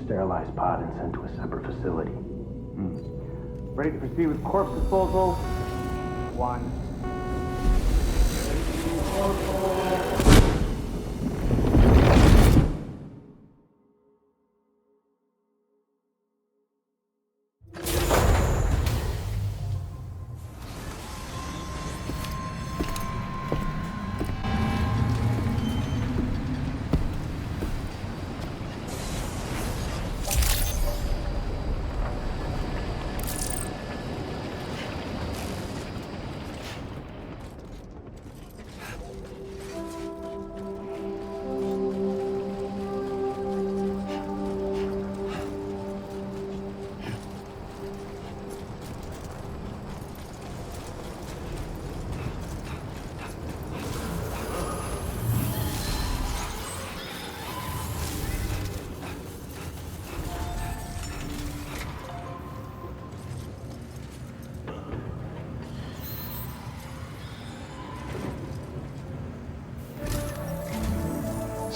sterilized pod and sent to a separate facility. Ready to proceed with corpse disposal? 1.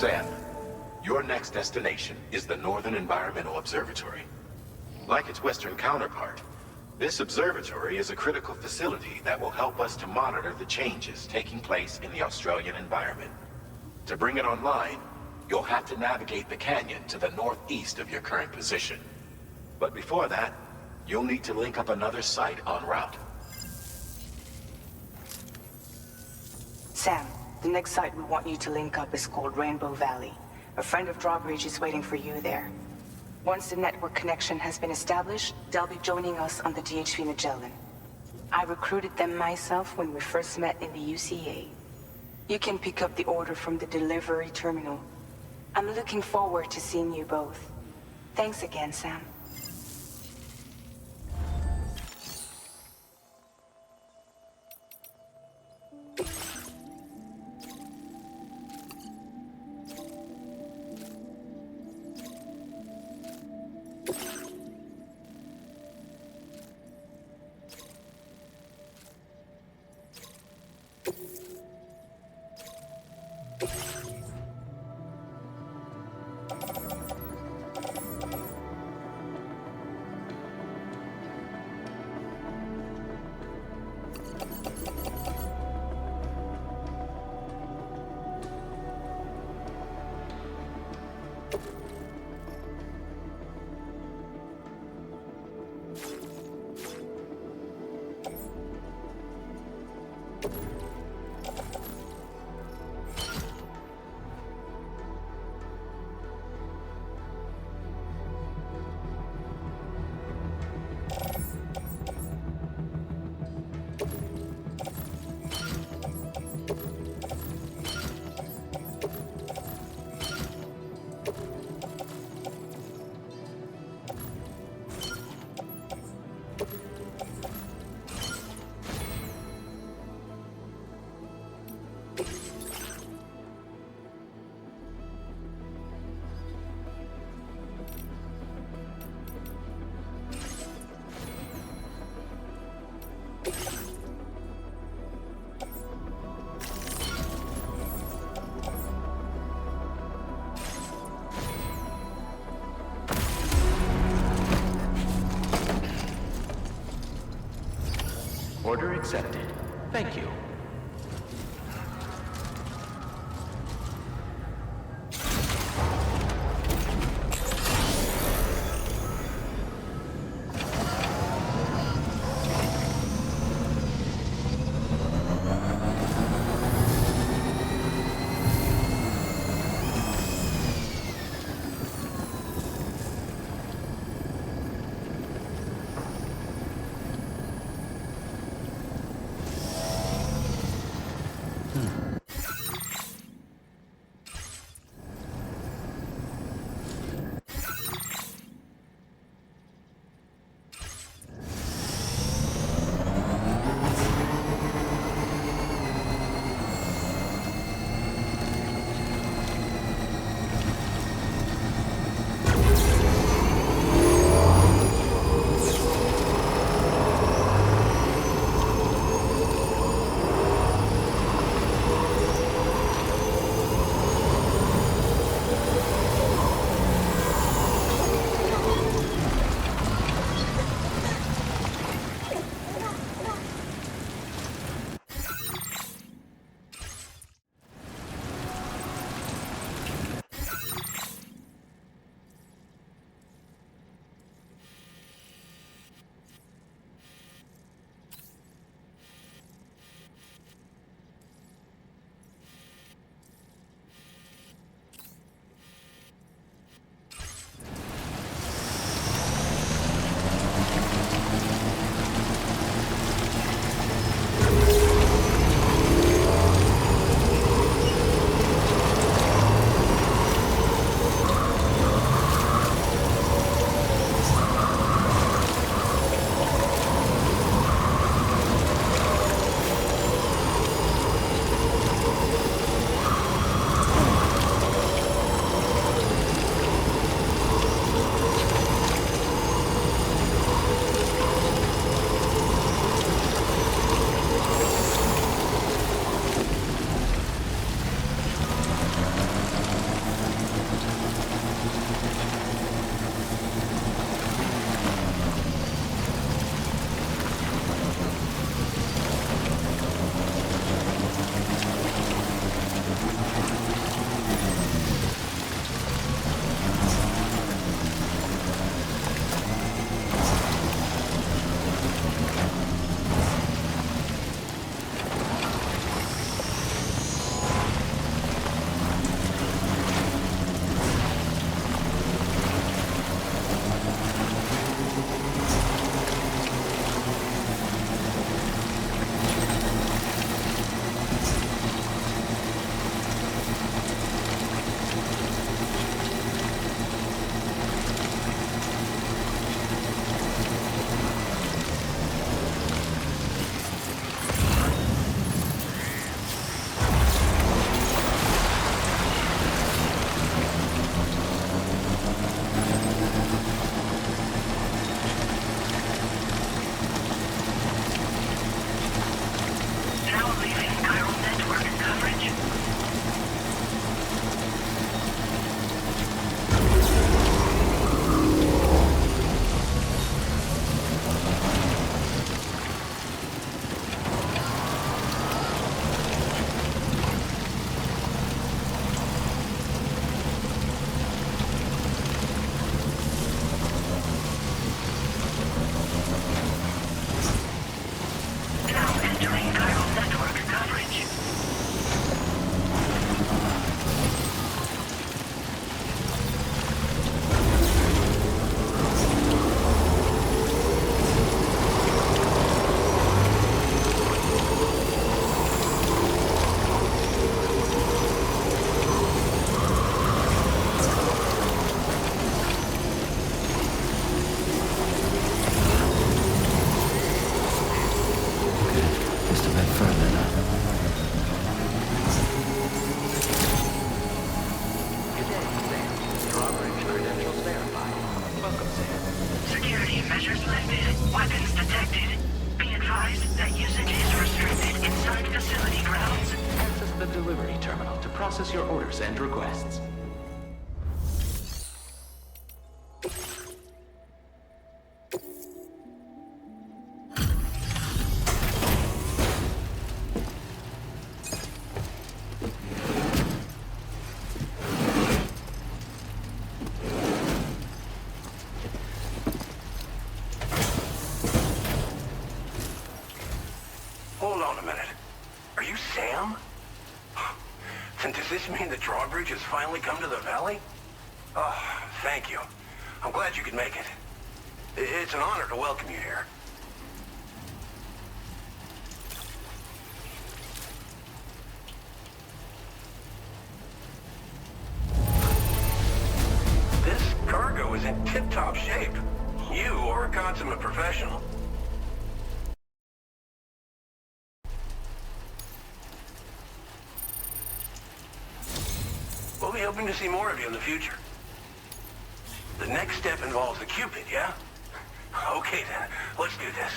Sam, your next destination is the Northern Environmental Observatory. Like its Western counterpart, this observatory is a critical facility that will help us to monitor the changes taking place in the Australian environment. To bring it online, you'll have to navigate the canyon to the northeast of your current position. But before that, you'll need to link up another site en route. Sam, the next site we want you to link up is called Rainbow Valley. A friend of Drawbridge is waiting for you there. Once the network connection has been established, they'll be joining us on the DHV Magellan. I recruited them myself when we first met in the UCA. You can pick up the order from the delivery terminal. I'm looking forward to seeing you both. Thanks again, Sam. Order accepted. Thank you. User selected. Weapons detected. Be advised that usage is restricted inside facility grounds. Access the delivery terminal to process your orders and requests. Hold on a minute. Are you Sam? Then does this mean the drawbridge has finally come to the valley? Oh, thank you. I'm glad you could make it. It's an honor to welcome you here. This cargo is in tip-top shape. You are a consummate professional. We'll be hoping to see more of you in the future. The next step involves the Cupid, yeah? Okay then, let's do this.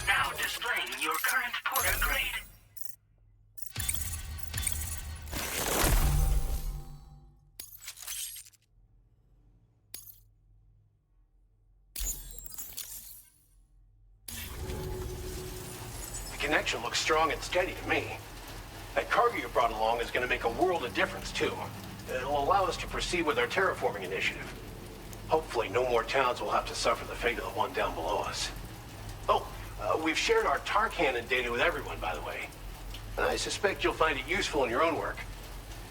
Now displaying your current porter grade. The connection looks strong and steady to me. That cargo you brought along is going to make a world of difference, too. It'll allow us to proceed with our terraforming initiative. Hopefully, no more towns will have to suffer the fate of the one down below us. Oh, we've shared our tar cannon data with everyone, by the way. I suspect you'll find it useful in your own work.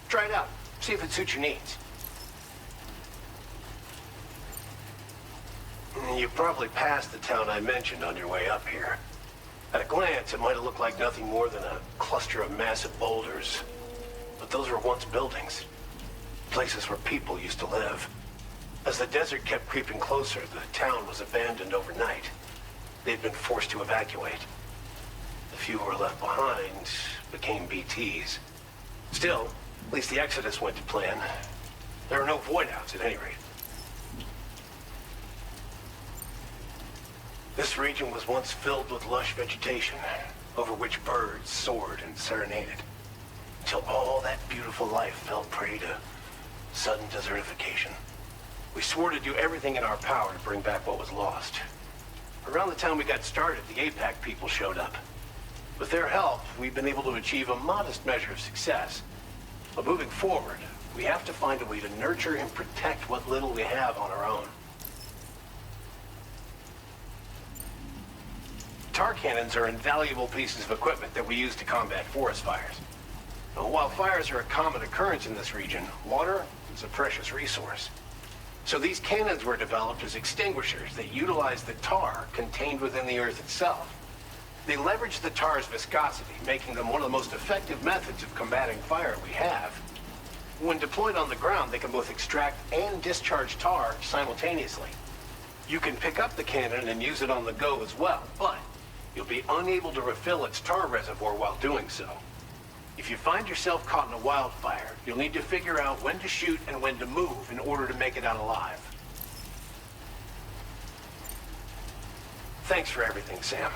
Try it out. See if it suits your needs. You probably passed the town I mentioned on your way up here. At a glance, it might have looked like nothing more than a cluster of massive boulders. But those were once buildings. Places where people used to live. As the desert kept creeping closer, the town was abandoned overnight. They'd been forced to evacuate. The few who were left behind became BTs. Still, at least the exodus went to plan. There are no void-outs at any rate. This region was once filled with lush vegetation, over which birds soared and serenaded, until all that beautiful life fell prey to sudden desertification. We swore to do everything in our power to bring back what was lost. Around the time we got started, the APAC people showed up. With their help, we've been able to achieve a modest measure of success. But moving forward, we have to find a way to nurture and protect what little we have on our own. Tar cannons are invaluable pieces of equipment that we use to combat forest fires. Now, while fires are a common occurrence in this region, water is a precious resource. So these cannons were developed as extinguishers that utilize the tar contained within the earth itself. They leverage the tar's viscosity, making them one of the most effective methods of combating fire we have. When deployed on the ground, they can both extract and discharge tar simultaneously. You can pick up the cannon and use it on the go as well, but you'll be unable to refill its tar reservoir while doing so. If you find yourself caught in a wildfire, you'll need to figure out when to shoot and when to move in order to make it out alive. Thanks for everything, Sam.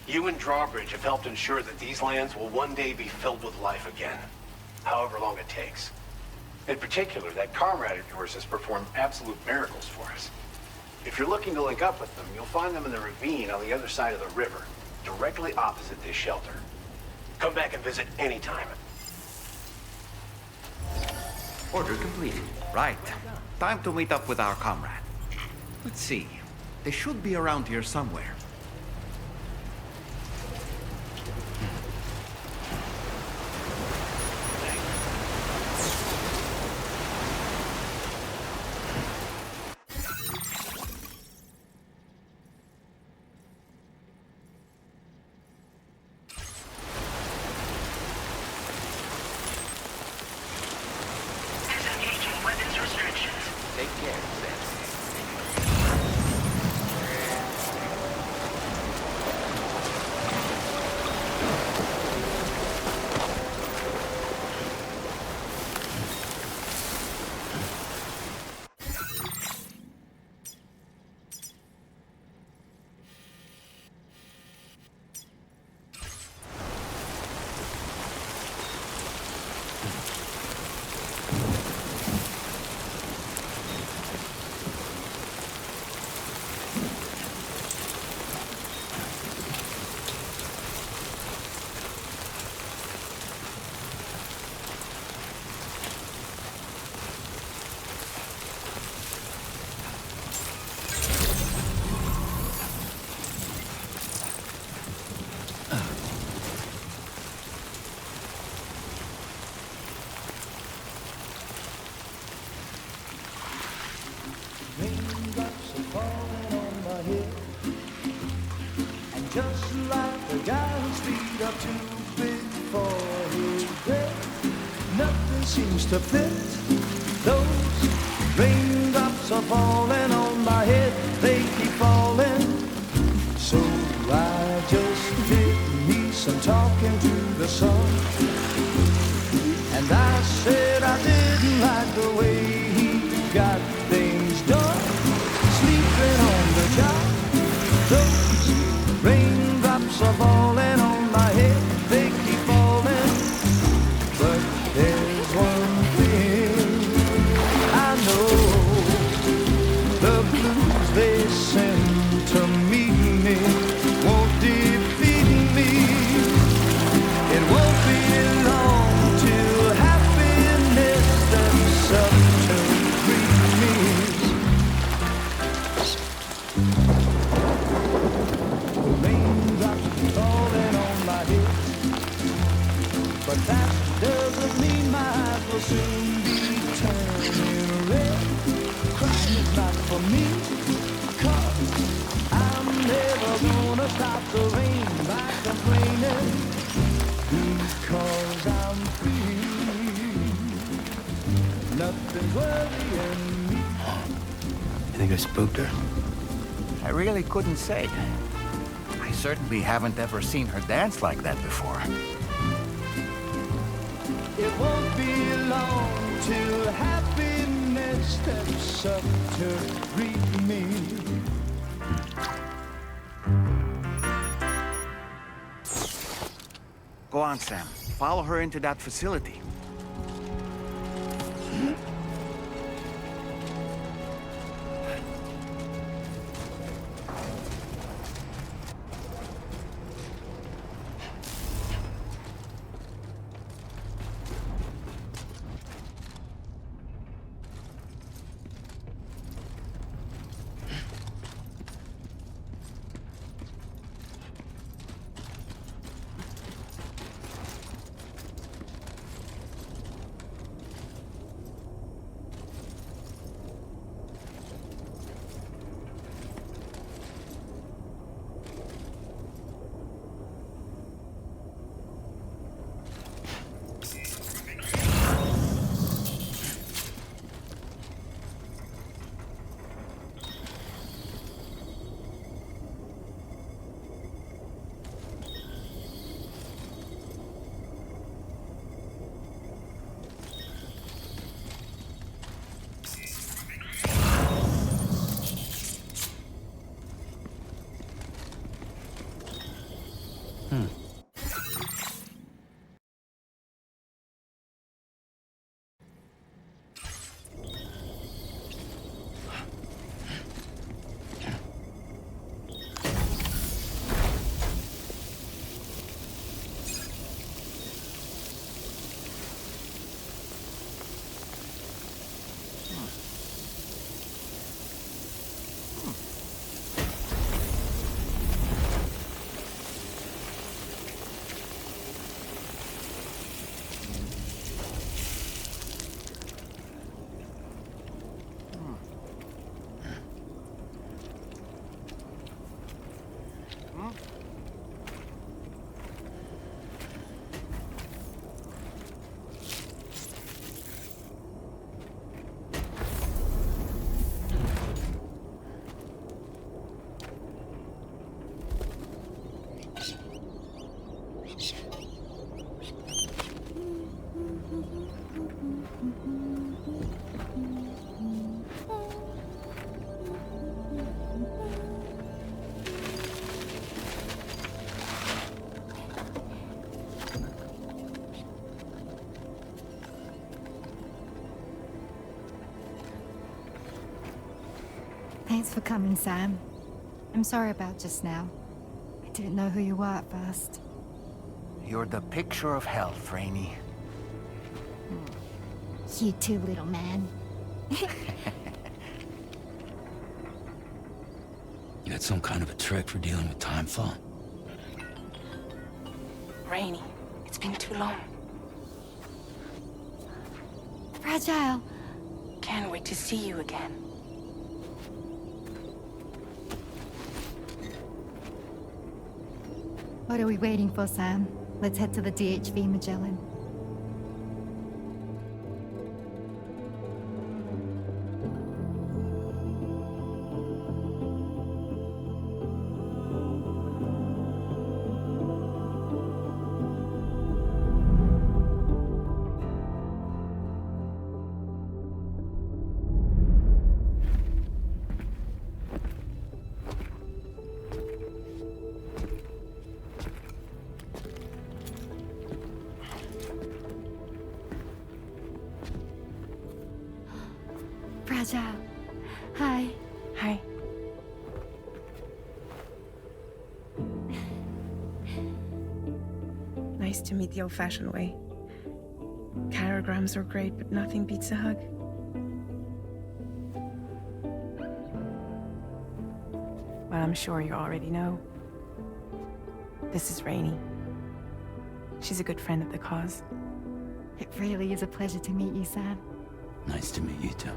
You and Drawbridge have helped ensure that these lands will one day be filled with life again, however long it takes. In particular, that comrade of yours has performed absolute miracles for us. If you're looking to link up with them, you'll find them in the ravine on the other side of the river, directly opposite this shelter. Come back and visit anytime. Order completed. Right. Time to meet up with our comrade. Let's see. They should be around here somewhere. Disengaging weapons restrictions. Take care, Sam. Raindrops are falling on my head, and just like the guy whose feet are too big for his bed, nothing seems to fit. Those raindrops are falling on my head, they keep falling. So I just did me some talking to the sun, and I said I didn't like the way he got things done. Sleeping on the job, those raindrops are falling on my head, they keep falling. But there's one thing I know, the blues they send to meet me won't defeat me. It won't be long till happiness steps up to greet me. The raindrops falling on my head, but that doesn't mean my eyes will soon be turning red. Crying is not for me, 'cause I'm never gonna stop the rain by complaining, because I'm free. Nothing's worrying me. You think I spooked her? I really couldn't say. I certainly haven't ever seen her dance like that before. It won't be long till happiness steps up to greet me. Go on, Sam. Follow her into that facility. Thanks for coming, Sam. I'm sorry about just now. I didn't know who you were at first. You're the picture of health, Rainey. You too, little man. You had some kind of a trick for dealing with time fall? Rainy, it's been too long. Fragile. Can't wait to see you again. What are we waiting for, Sam? Let's head to the DHV Magellan. Fragile. Hi. Hi. Nice to meet the old-fashioned way. Carograms are great, but nothing beats a hug. Well, I'm sure you already know. This is Rainey. She's a good friend of the cause. It really is a pleasure to meet you, Sam. Nice to meet you too.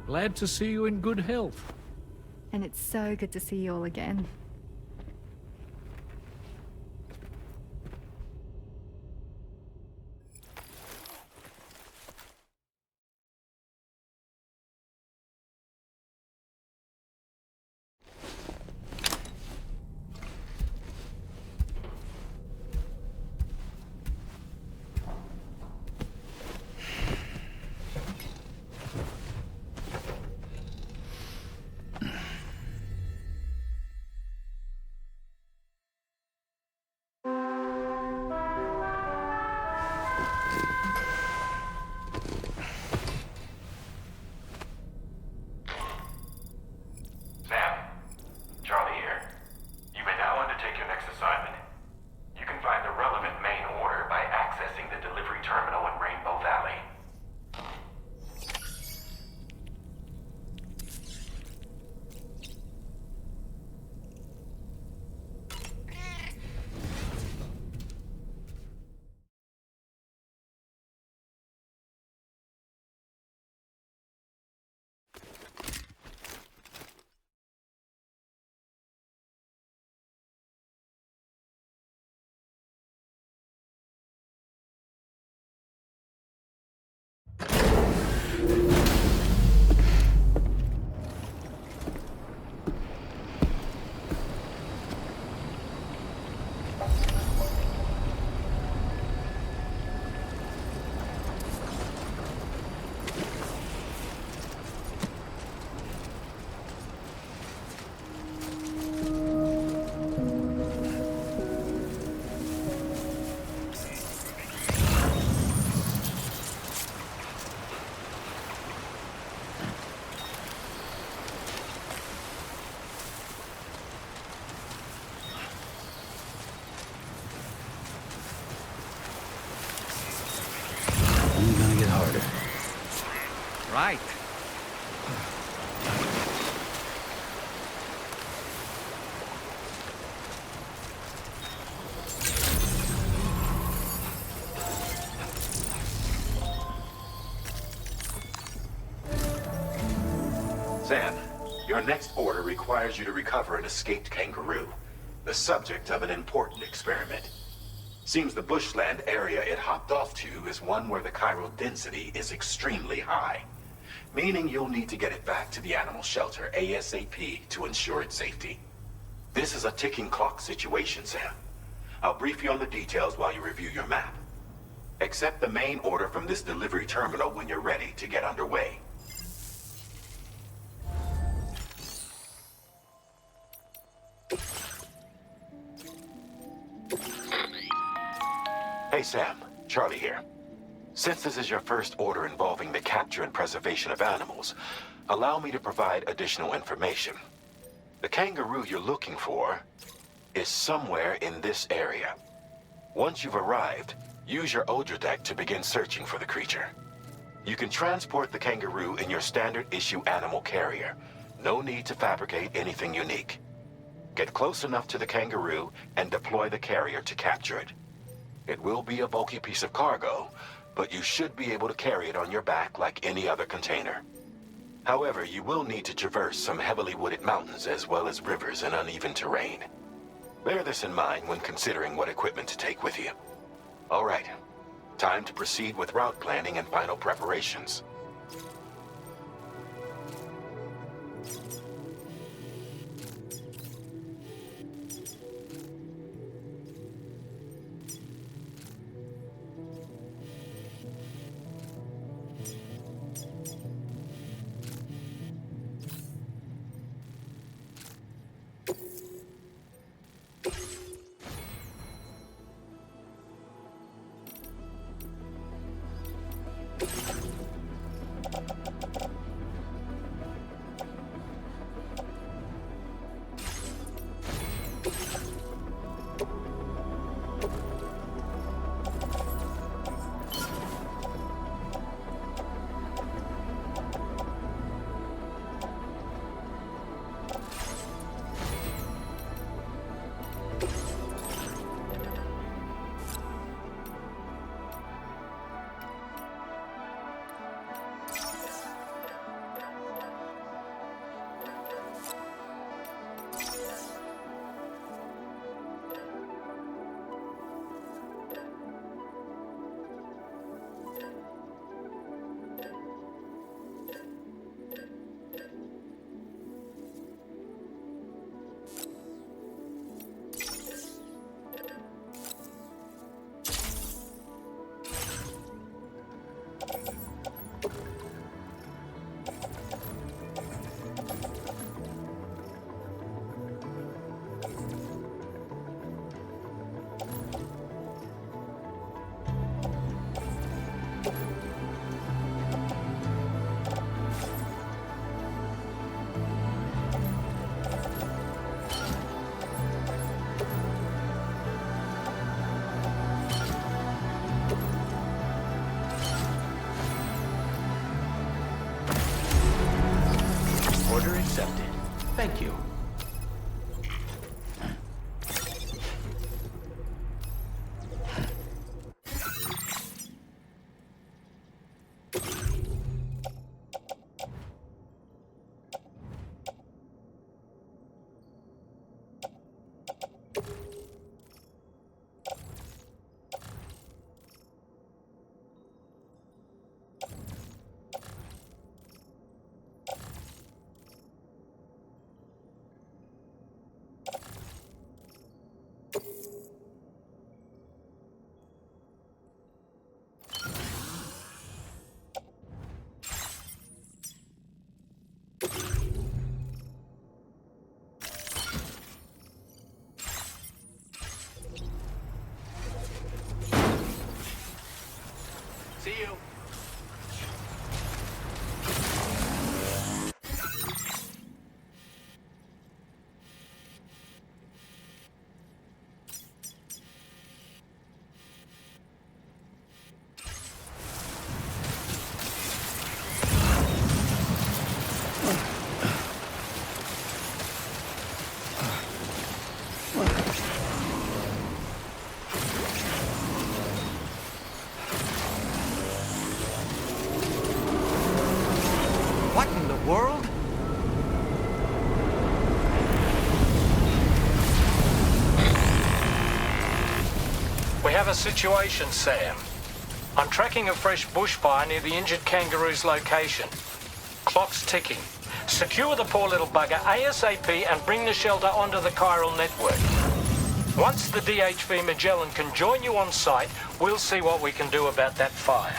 Glad to see you in good health. And it's so good to see you all again. Only gonna get harder. Right. Sam, your next order requires you to recover an escaped kangaroo, the subject of an important experiment. Seems the bushland area it hopped off to is one where the chiral density is extremely high, meaning you'll need to get it back to the animal shelter ASAP to ensure its safety. This is a ticking clock situation, Sam. I'll brief you on the details while you review your map. Accept the main order from this delivery terminal when you're ready to get underway. Hey Sam, Charlie here. Since this is your first order involving the capture and preservation of animals, allow me to provide additional information. The kangaroo you're looking for is somewhere in this area. Once you've arrived, use your odcinek to begin searching for the creature. You can transport the kangaroo in your standard issue animal carrier. No need to fabricate anything unique. Get close enough to the kangaroo and deploy the carrier to capture it. It will be a bulky piece of cargo, but you should be able to carry it on your back like any other container. However, you will need to traverse some heavily wooded mountains as well as rivers and uneven terrain. Bear this in mind when considering what equipment to take with you. All right, time to proceed with route planning and final preparations. Order accepted. Thank you. See you. What in the world? We have a situation, Sam. I'm tracking a fresh bushfire near the injured kangaroo's location. Clock's ticking. Secure the poor little bugger ASAP and bring the shelter onto the chiral network. Once the DHV Magellan can join you on site, we'll see what we can do about that fire.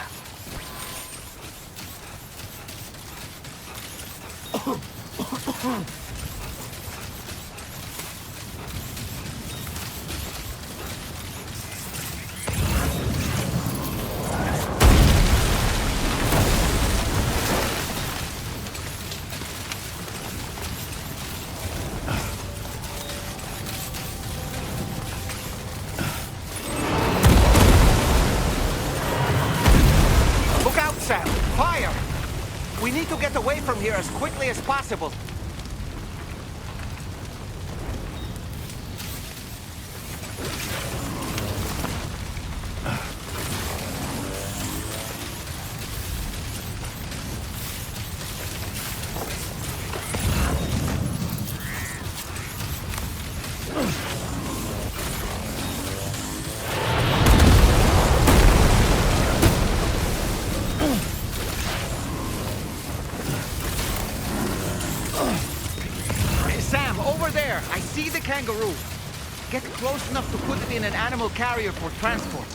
We need to get away from here as quickly as possible. Kangaroo. Get close enough to put it in an animal carrier for transport.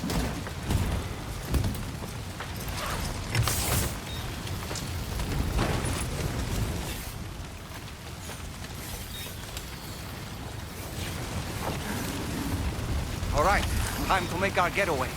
All right, time to make our getaway.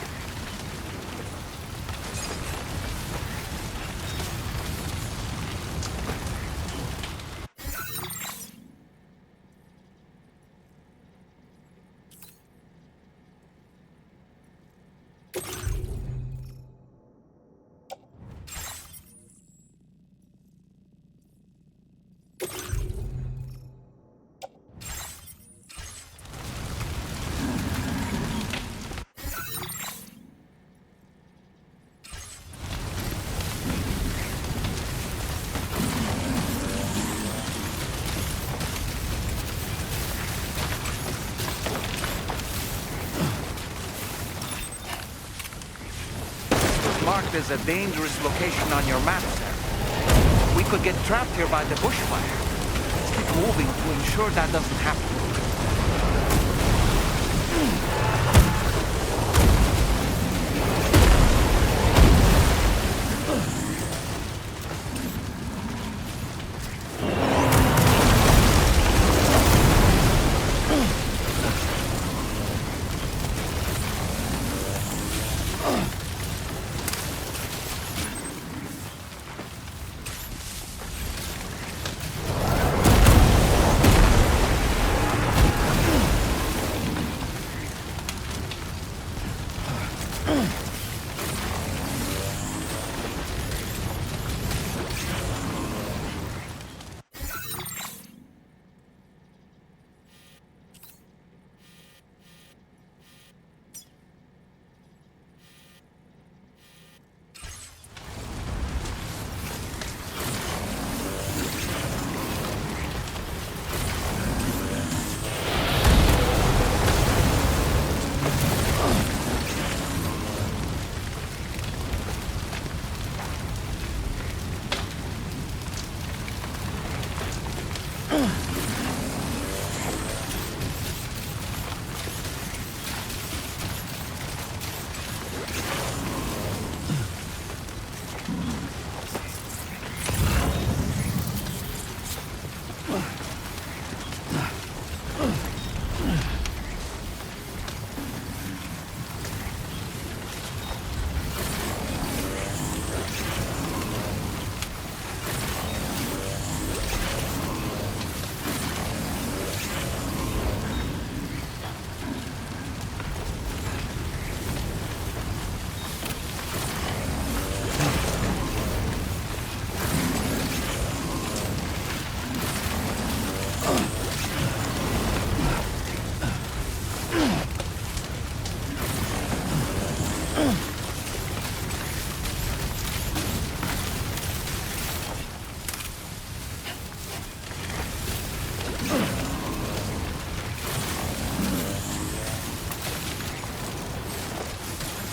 Marked as a dangerous location on your map, sir. We could get trapped here by the bushfire. Let's keep moving to ensure that doesn't happen.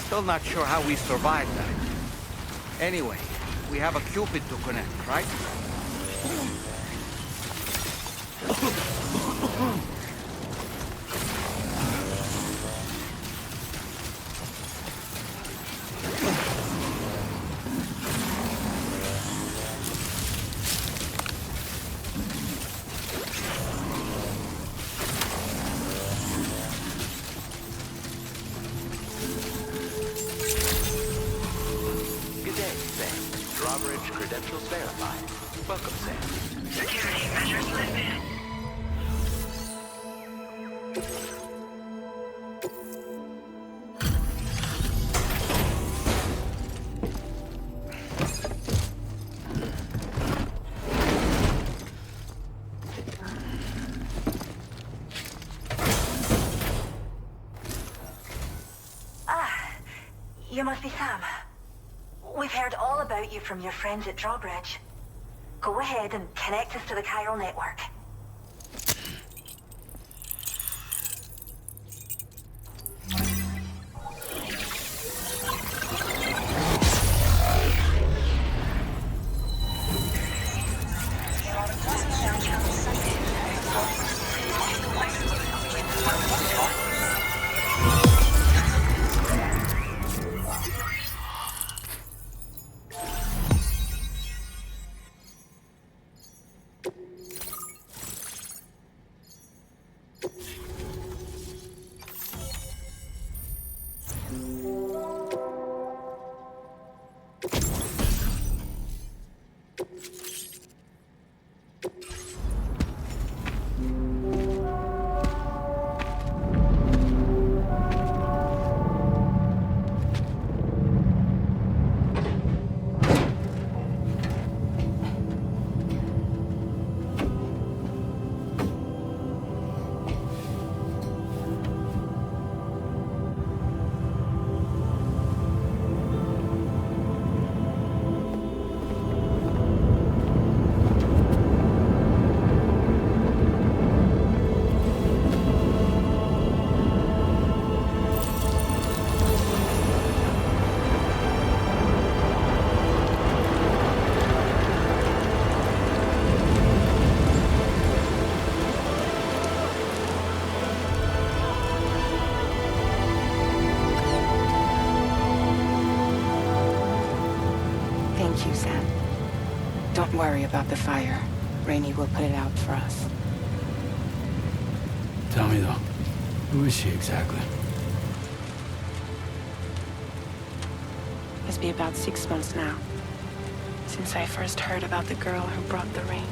Still not sure how we survived that. Anyway, we have a Cupid to connect, right? Credentials verified. Welcome, Sam. Security measures lifted. You must be Sam. We've heard all about you from your friends at Drawbridge. Go ahead and connect us to the chiral network. Thank you, Sam. Don't worry about the fire. Rainey will put it out for us. Tell me though, who is she exactly? Must be about 6 months now, since I first heard about the girl who brought the rain.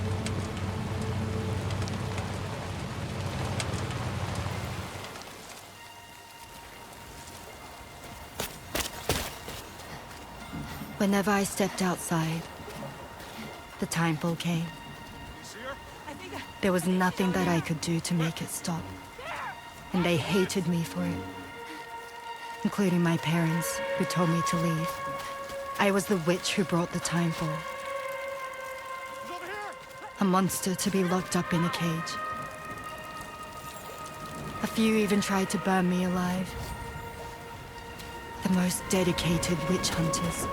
Whenever I stepped outside, the timefall came. There was nothing that I could do to make it stop. And they hated me for it. Including my parents, who told me to leave. I was the witch who brought the timefall. A monster to be locked up in a cage. A few even tried to burn me alive. The most dedicated witch hunters.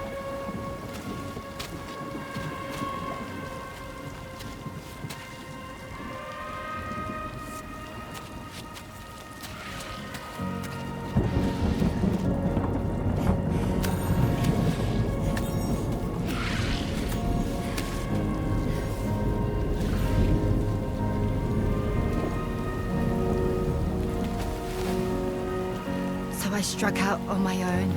I struck out on my own.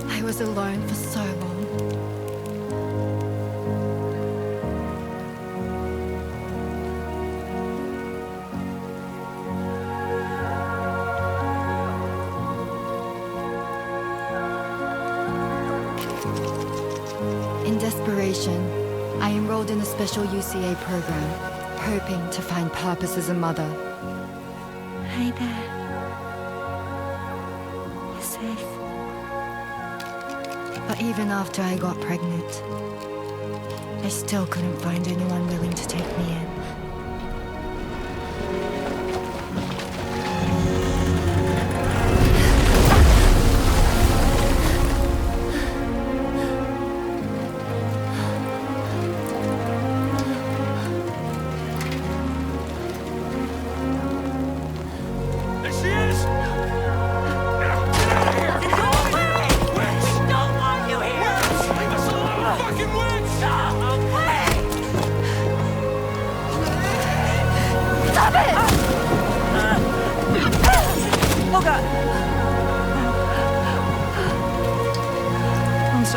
I was alone for so long. In desperation, I enrolled in a special UCA program. Hoping to find purpose as a mother. Hi there. You're safe. But even after I got pregnant, I still couldn't find anyone willing to take me in.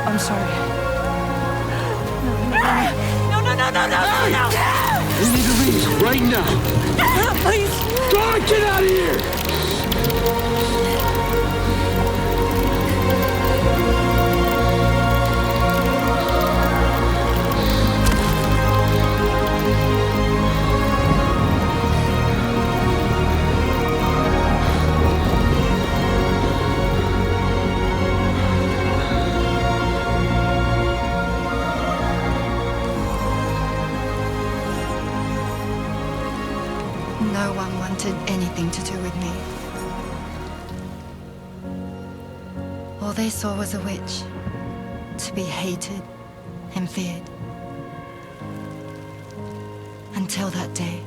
I'm sorry. No. We need to leave right now. Please. God, get out of here! No one wanted anything to do with me. All they saw was a witch, to be hated and feared. Until that day.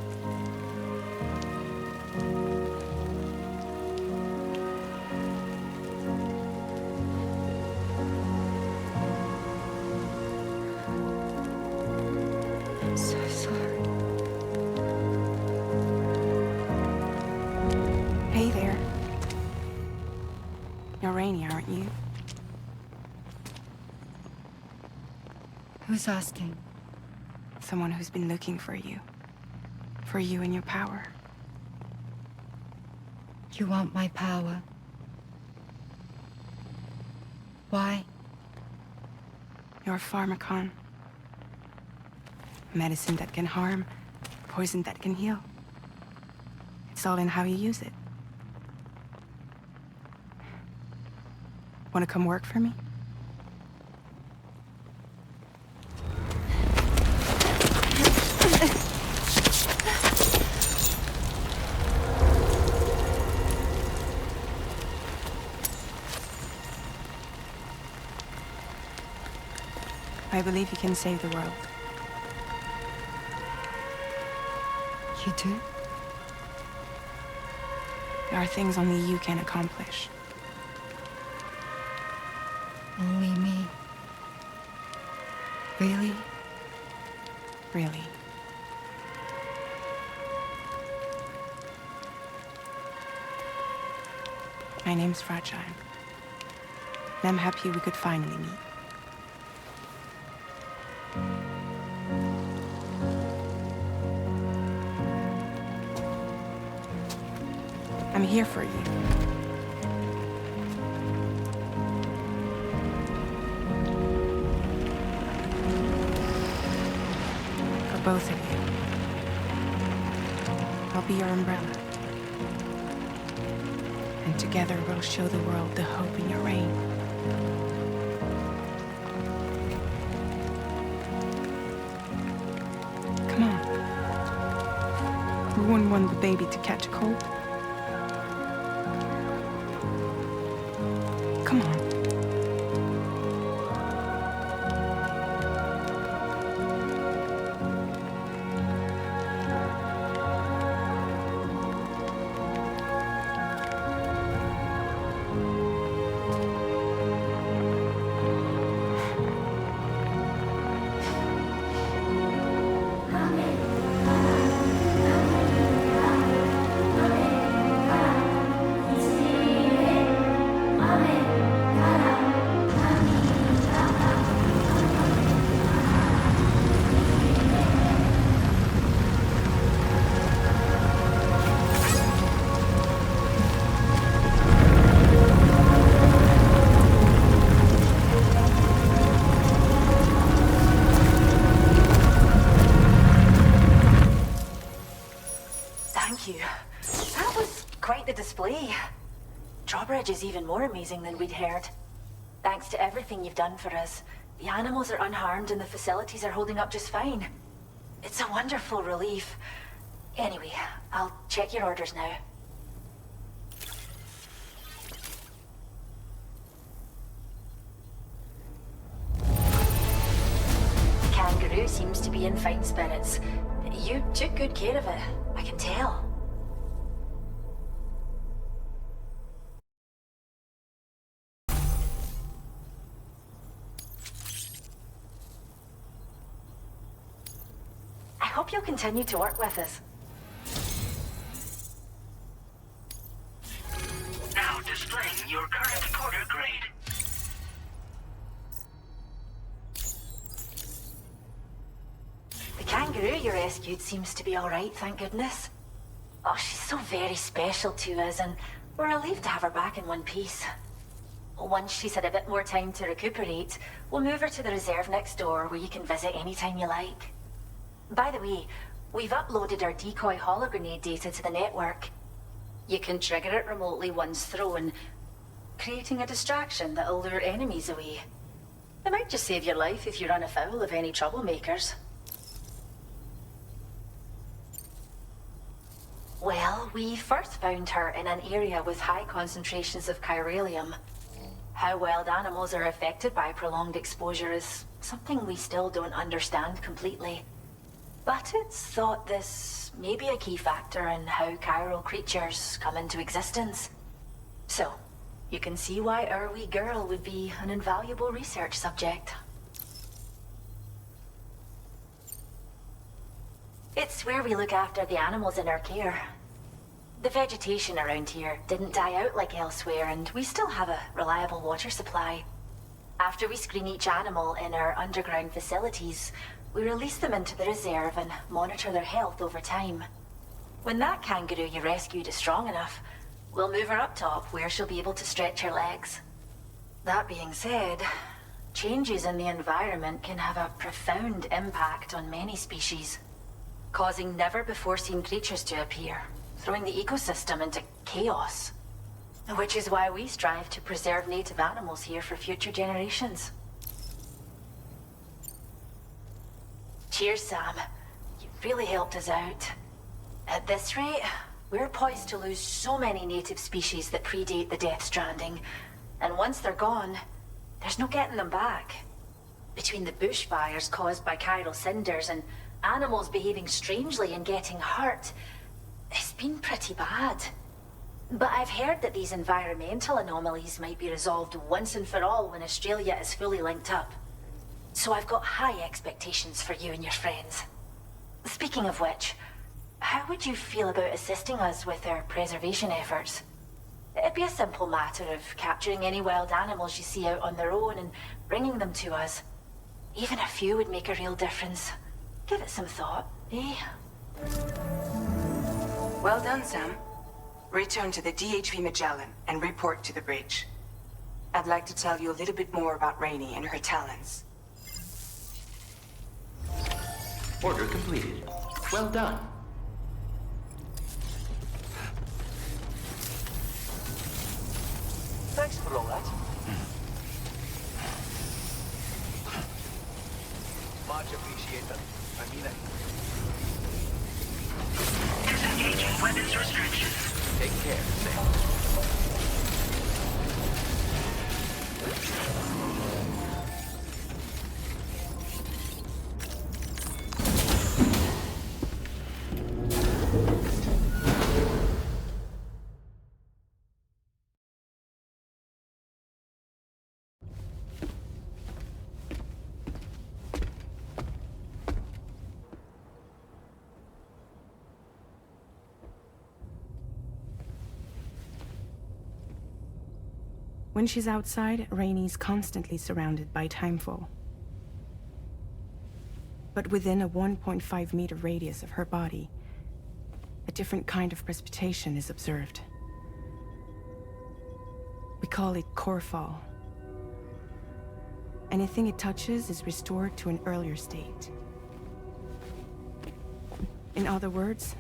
I'm so sorry. Hey there. You're Rainy, aren't you? Who's asking? Someone who's been looking for you. For you and your power. You want my power? Why? You're a pharmacon. Medicine that can harm, poison that can heal. It's all in how you use it. Want to come work for me? I believe you can save the world. You do? There are things only you can accomplish. Only me. Really? Really. My name's Fragile. And I'm happy we could finally meet. I'm here for you. For both of you. I'll be your umbrella. And together we'll show the world the hope in your reign. Come on. We wouldn't want the baby to catch a cold. Come on. Drawbridge is even more amazing than we'd heard. Thanks to everything you've done for us, the animals are unharmed and the facilities are holding up just fine. It's a wonderful relief. Anyway, I'll check your orders now. The kangaroo seems to be in fine spirits. You took good care of it, I can tell. I hope you'll continue to work with us. Now displaying your current porter grade. The kangaroo you rescued seems to be alright, thank goodness. Oh, she's so very special to us, and we're relieved to have her back in one piece. Once she's had a bit more time to recuperate, we'll move her to the reserve next door where you can visit anytime you like. By the way, we've uploaded our decoy hologrenade data to the network. You can trigger it remotely once thrown, creating a distraction that'll lure enemies away. It might just save your life if you run afoul of any troublemakers. Well, we first found her in an area with high concentrations of chiralium. How wild animals are affected by prolonged exposure is something we still don't understand completely. But it's thought this may be a key factor in how chiral creatures come into existence. So, you can see why our wee girl would be an invaluable research subject. It's where we look after the animals in our care. The vegetation around here didn't die out like elsewhere, and we still have a reliable water supply. After we screen each animal in our underground facilities, we release them into the reserve and monitor their health over time. When that kangaroo you rescued is strong enough, we'll move her up top where she'll be able to stretch her legs. That being said, changes in the environment can have a profound impact on many species, causing never-before-seen creatures to appear, throwing the ecosystem into chaos. Which is why we strive to preserve native animals here for future generations. Cheers, Sam. You really helped us out. At this rate, we're poised to lose so many native species that predate the Death Stranding. And once they're gone, there's no getting them back. Between the bushfires caused by chiral cinders and animals behaving strangely and getting hurt, it's been pretty bad. But I've heard that these environmental anomalies might be resolved once and for all when Australia is fully linked up. So I've got high expectations for you and your friends. Speaking of which, how would you feel about assisting us with our preservation efforts? It'd be a simple matter of capturing any wild animals you see out on their own and bringing them to us. Even a few would make a real difference. Give it some thought, eh? Well done, Sam. Return to the DHV Magellan and report to the bridge. I'd like to tell you a little bit more about Rainey and her talents. Order completed. Well done. Thanks for all that. Much appreciated. I mean it. Disengaging weapons restrictions. Take care, Sam. When she's outside, Rainey's constantly surrounded by timefall. But within a 1.5 meter radius of her body, a different kind of precipitation is observed. We call it core fall. Anything it touches is restored to an earlier state. In other words,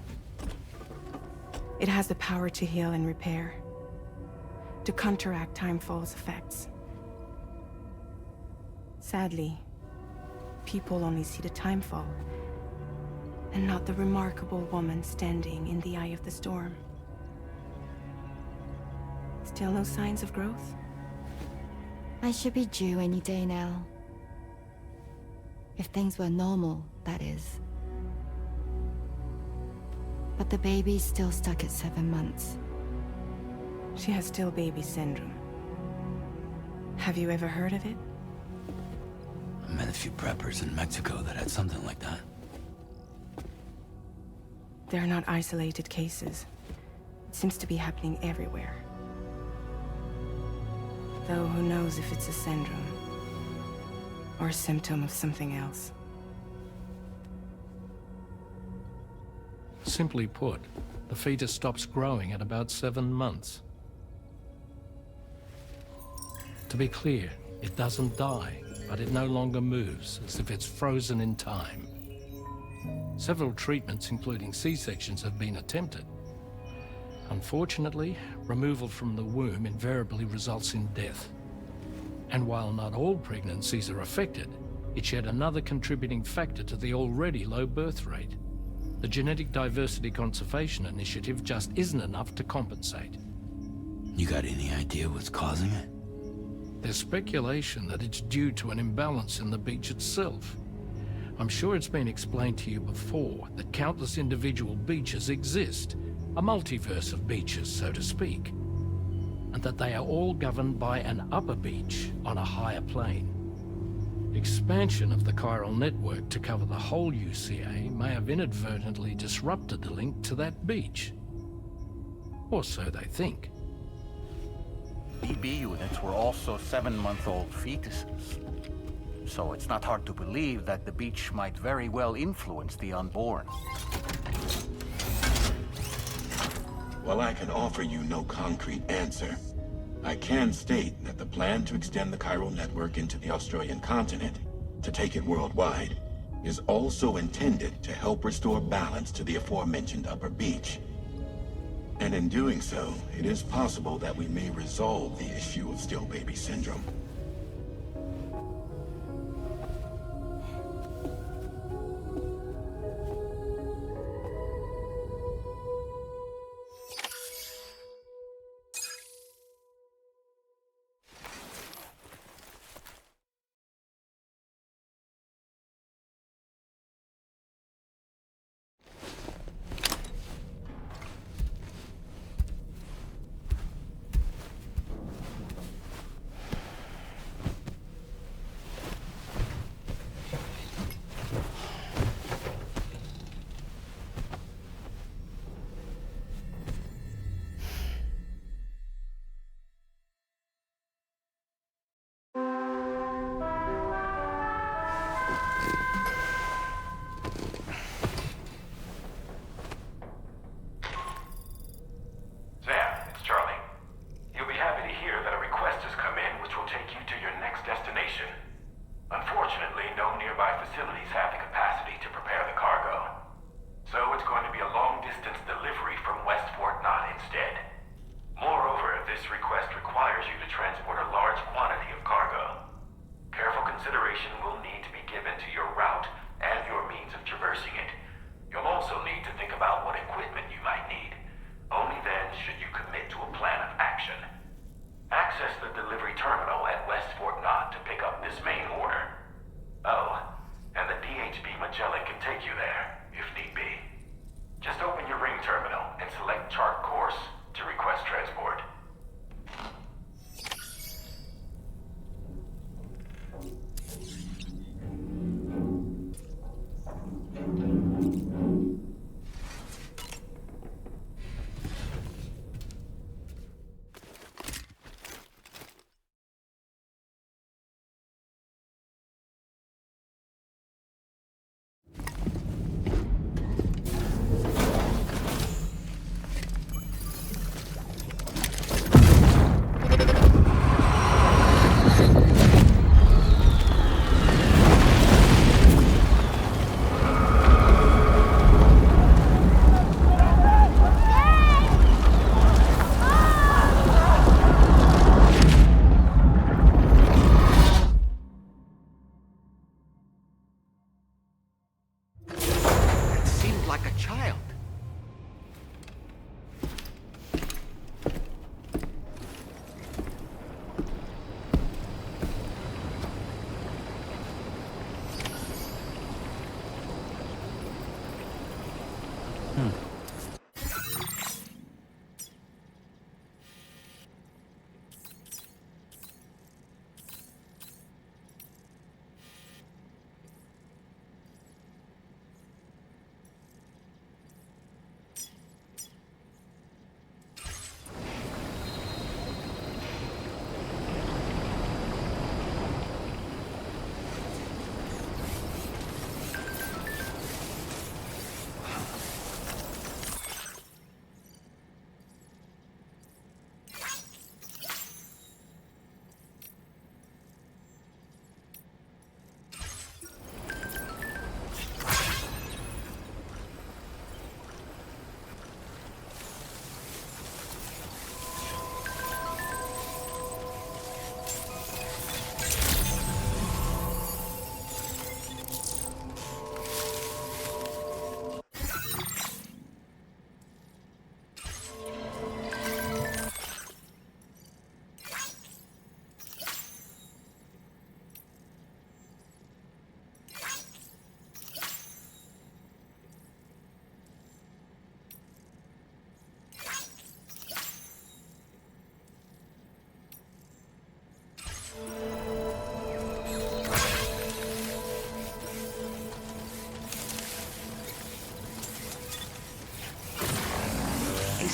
it has the power to heal and repair, to counteract timefall's effects. Sadly, people only see the timefall, and not the remarkable woman standing in the eye of the storm. Still no signs of growth? I should be due any day now. If things were normal, that is. But the baby's still stuck at 7 months. She has still baby syndrome. Have you ever heard of it? I met a few preppers in Mexico that had something like that. They're not isolated cases. It seems to be happening everywhere. Though who knows if it's a syndrome or a symptom of something else. Simply put, the fetus stops growing at about 7 months. To be clear, it doesn't die, but it no longer moves, as if it's frozen in time. Several treatments, including C-sections, have been attempted. Unfortunately, removal from the womb invariably results in death. And while not all pregnancies are affected, it's yet another contributing factor to the already low birth rate. The Genetic Diversity Conservation Initiative just isn't enough to compensate. You got any idea what's causing it? There's speculation that it's due to an imbalance in the beach itself. I'm sure it's been explained to you before that countless individual beaches exist, a multiverse of beaches, so to speak, and that they are all governed by an upper beach on a higher plane. Expansion of the chiral network to cover the whole UCA may have inadvertently disrupted the link to that beach. Or so they think. BB units were also 7-month-old fetuses. So it's not hard to believe that the beach might very well influence the unborn. While I can offer you no concrete answer, I can state that the plan to extend the chiral network into the Australian continent, to take it worldwide, is also intended to help restore balance to the aforementioned upper beach. And in doing so, it is possible that we may resolve the issue of still baby syndrome.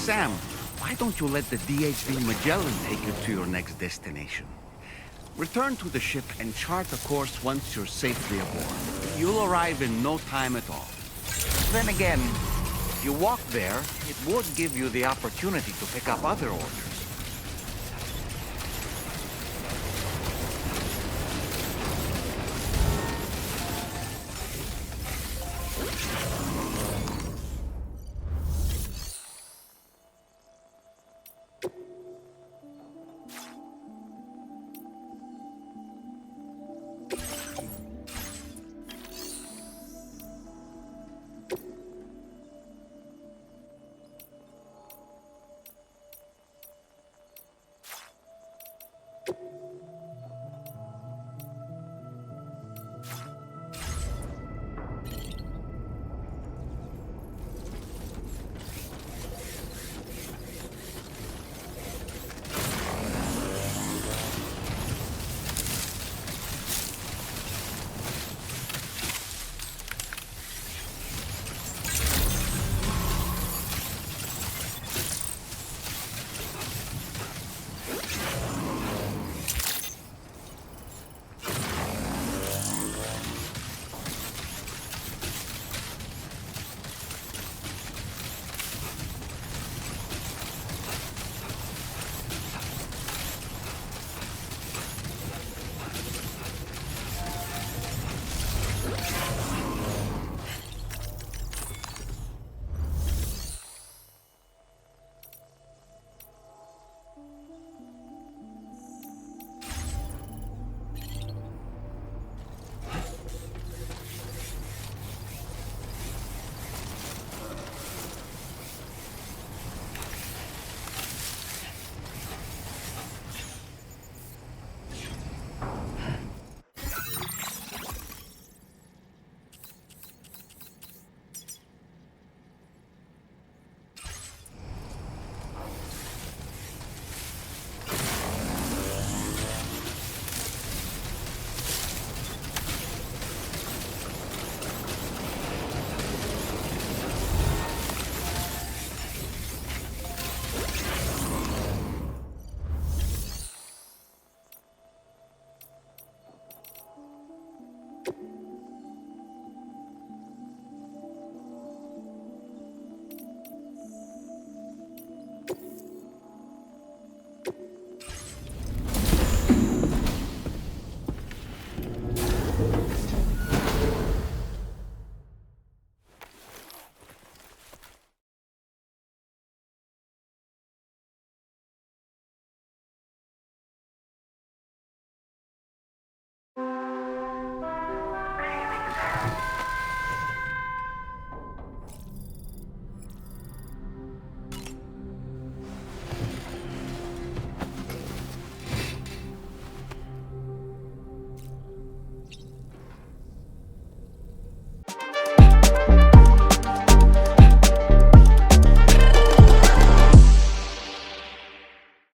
Sam, why don't you let the DHV Magellan take you to your next destination? Return to the ship and chart a course once you're safely aboard. You'll arrive in no time at all. Then again, if you walk there, it would give you the opportunity to pick up other orders.